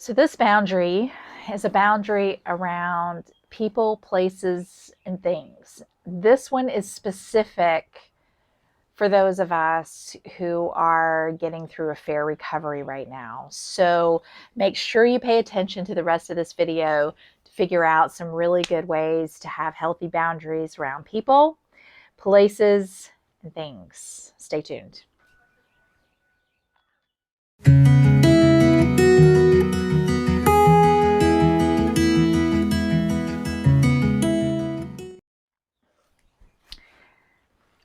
So this boundary is a boundary around people, places, and things. This one is specific for those of us who are getting through affair recovery right now. So make sure you pay attention to the rest of this video to figure out some really good ways to have healthy boundaries around people, places, and things. Stay tuned.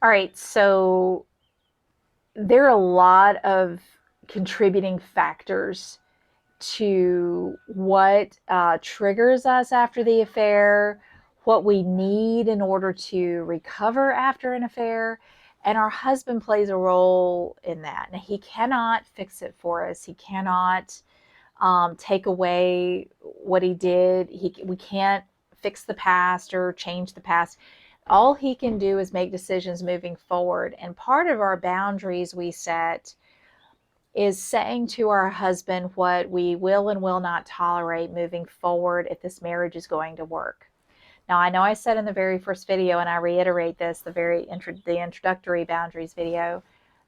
All right, so there are a lot of contributing factors to what triggers us after the affair, what we need in order to recover after an affair. And our husband plays a role in that. Now, he cannot fix it for us. He cannot take away what he did. We can't fix the past or change the past. All he can do is make decisions moving forward. And part of our boundaries we set is saying to our husband what we will and will not tolerate moving forward if this marriage is going to work. Now, I know I said in the very first video, and I reiterate this, the introductory boundaries video,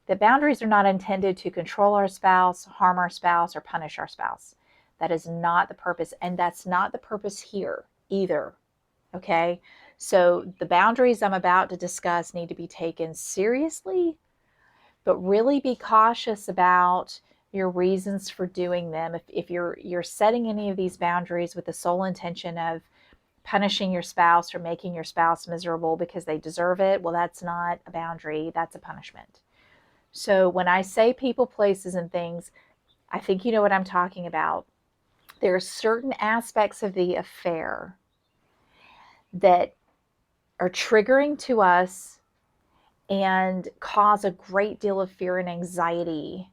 that boundaries are not intended to control our spouse, harm our spouse, or punish our spouse. That is not the purpose, and that's not the purpose here either, okay? So the boundaries I'm about to discuss need to be taken seriously, but really be cautious about your reasons for doing them. If you're setting any of these boundaries with the sole intention of punishing your spouse or making your spouse miserable because they deserve it, well, that's not a boundary, that's a punishment. So when I say people, places, and things, I think you know what I'm talking about. There are certain aspects of the affair that are triggering to us and cause a great deal of fear and anxiety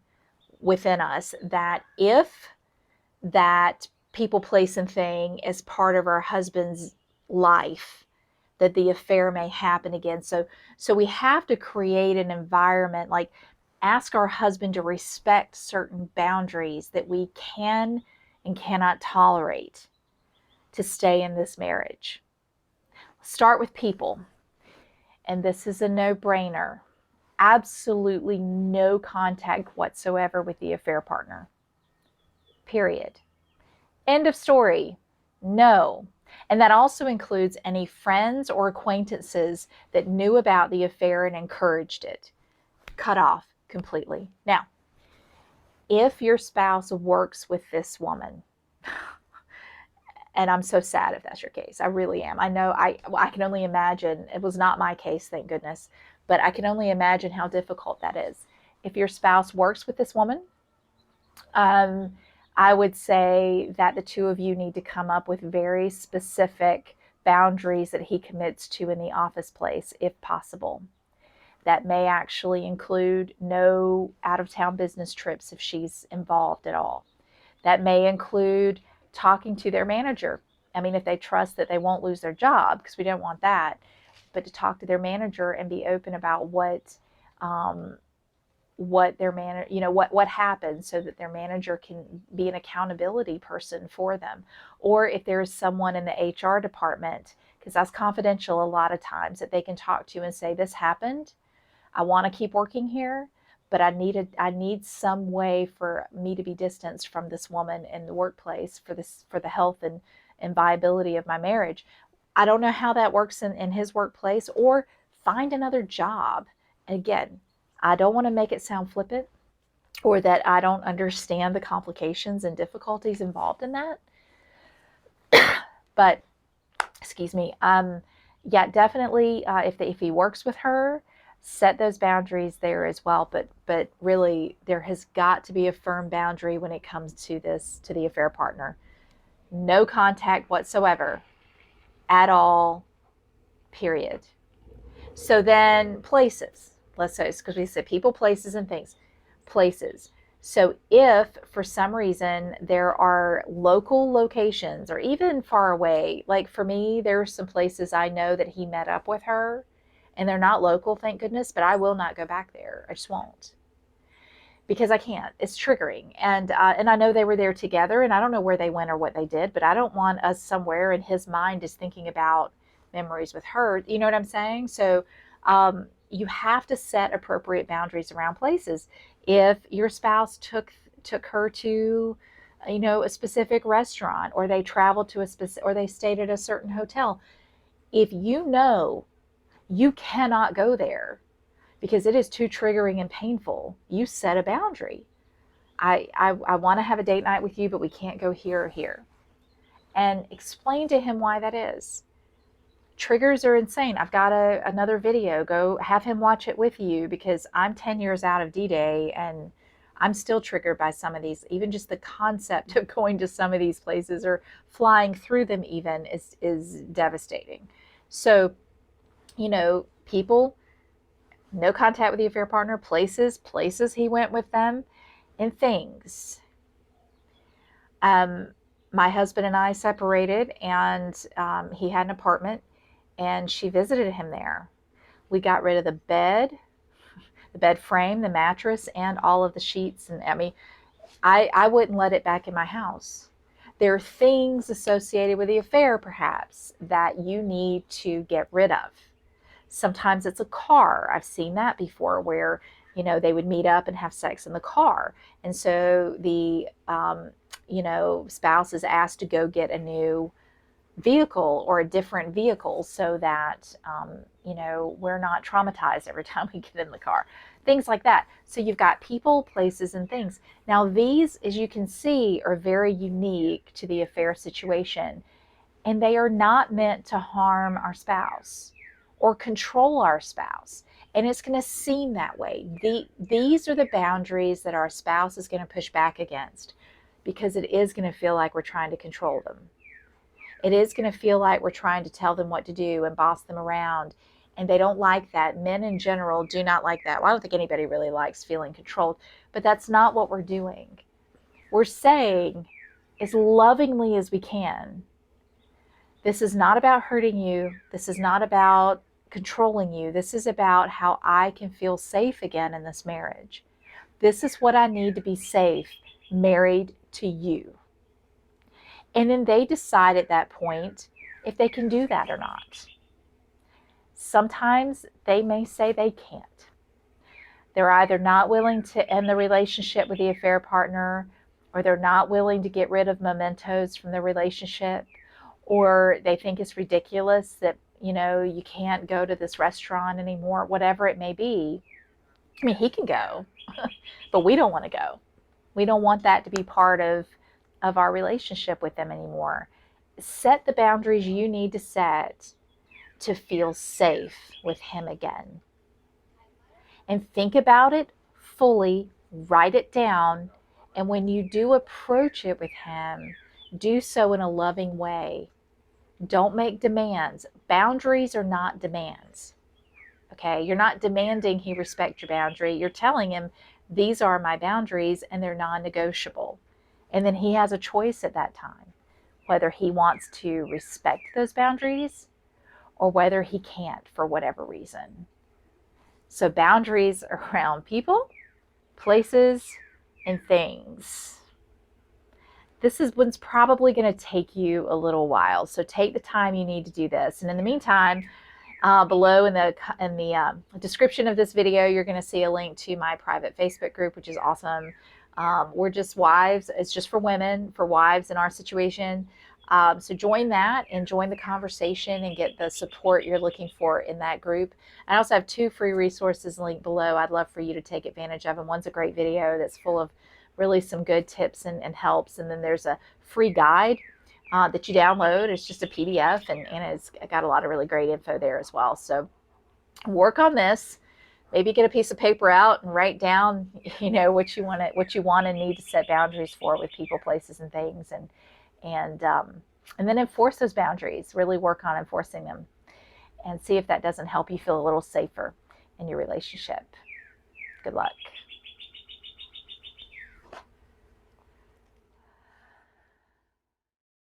within us, that if that people, place, and thing is part of our husband's life, that the affair may happen again. So we have to create an environment, like ask our husband to respect certain boundaries that we can and cannot tolerate to stay in this marriage. Start with people. And this is a no-brainer. Absolutely no contact whatsoever with the affair partner. Period. End of story. No. And that also includes any friends or acquaintances that knew about the affair and encouraged it. Cut off completely. Now, if your spouse works with this woman, and I'm so sad if that's your case, I really am. I know I can only imagine. It was not my case, thank goodness, but I can only imagine how difficult that is. If your spouse works with this woman, I would say that the two of you need to come up with very specific boundaries that he commits to in the office place, if possible. That may actually include no out-of-town business trips if she's involved at all. That may include talking to their manager. I mean, if they trust that they won't lose their job, because we don't want that, but to talk to their manager and be open about what their what happened, so that their manager can be an accountability person for them. Or if there's someone in the HR department, because that's confidential a lot of times, that they can talk to and say, this happened, I want to keep working here, but I need some way for me to be distanced from this woman in the workplace for the health and viability of my marriage. I don't know how that works in his workplace, or find another job. And again, I don't want to make it sound flippant or that I don't understand the complications and difficulties involved in that. But, excuse me, yeah, definitely, if he works with her, set those boundaries there as well. But really, there has got to be a firm boundary when it comes to the affair partner. No contact whatsoever at all, period. So then places, let's say, because we said people, places, and things. Places. So if for some reason there are local locations, or even far away, like for me, there are some places I know that he met up with her, and they're not local, thank goodness, but I will not go back there. I just won't. because I can't. It's triggering, and I know they were there together, and I don't know where they went or what they did, but I don't want us somewhere in his mind just thinking about memories with her. You know what I'm saying? So you have to set appropriate boundaries around places. If your spouse took her to, you know, a specific restaurant, or they traveled to a specific, or they stayed at a certain hotel, if you know you cannot go there because it is too triggering and painful, you set a boundary. I want to have a date night with you, but we can't go here or here. And explain to him why that is. Triggers are insane. I've got another video. Go have him watch it with you, because I'm 10 years out of D-Day and I'm still triggered by some of these. Even just the concept of going to some of these places or flying through them even is devastating. So, you know, people, no contact with the affair partner, places he went with them, and things. My husband and I separated, and he had an apartment, and she visited him there. We got rid of the bed frame, the mattress, and all of the sheets. And I mean, I wouldn't let it back in my house. There are things associated with the affair, perhaps, that you need to get rid of. Sometimes it's a car. I've seen that before, where, you know, they would meet up and have sex in the car. And so the, you know, spouse is asked to go get a new vehicle or a different vehicle so that, you know, we're not traumatized every time we get in the car. Things like that. So you've got people, places, and things. Now, these, as you can see, are very unique to the affair situation, and they are not meant to harm our spouse or control our spouse. And it's going to seem that way. These are the boundaries that our spouse is going to push back against, because it is going to feel like we're trying to control them. It is going to feel like we're trying to tell them what to do and boss them around. And they don't like that. Men in general do not like that. Well, I don't think anybody really likes feeling controlled, but that's not what we're doing. We're saying, as lovingly as we can, this is not about hurting you. This is not about controlling you. This is about how I can feel safe again in this marriage. This is what I need to be safe, married to you. And then they decide at that point if they can do that or not. Sometimes they may say they can't. They're either not willing to end the relationship with the affair partner, or they're not willing to get rid of mementos from the relationship, or they think it's ridiculous that, you know, you can't go to this restaurant anymore, whatever it may be. I mean, he can go, but we don't want to go. We don't want that to be part of our relationship with them anymore. Set the boundaries you need to set to feel safe with him again. And think about it fully, write it down, and when you do approach it with him, do so in a loving way. Don't make demands. Boundaries are not demands. Okay? You're not demanding he respect your boundary. You're telling him, these are my boundaries and they're non-negotiable. And then he has a choice at that time, whether he wants to respect those boundaries or whether he can't for whatever reason. So boundaries around people, places, and things. This is one's probably going to take you a little while. So take the time you need to do this. And in the meantime, below in the description of this video, you're going to see a link to my private Facebook group, which is awesome. We're just wives. It's just for women, for wives in our situation. So join that and join the conversation and get the support you're looking for in that group. I also have 2 free resources linked below. I'd love for you to take advantage of them. One's a great video that's full of really some good tips and helps. And then there's a free guide that you download. It's just a PDF, and it's got a lot of really great info there as well. So work on this. Maybe get a piece of paper out and write down, you know, what you want and need to set boundaries for with people, places, and things, and then enforce those boundaries. Really work on enforcing them, and see if that doesn't help you feel a little safer in your relationship. Good luck.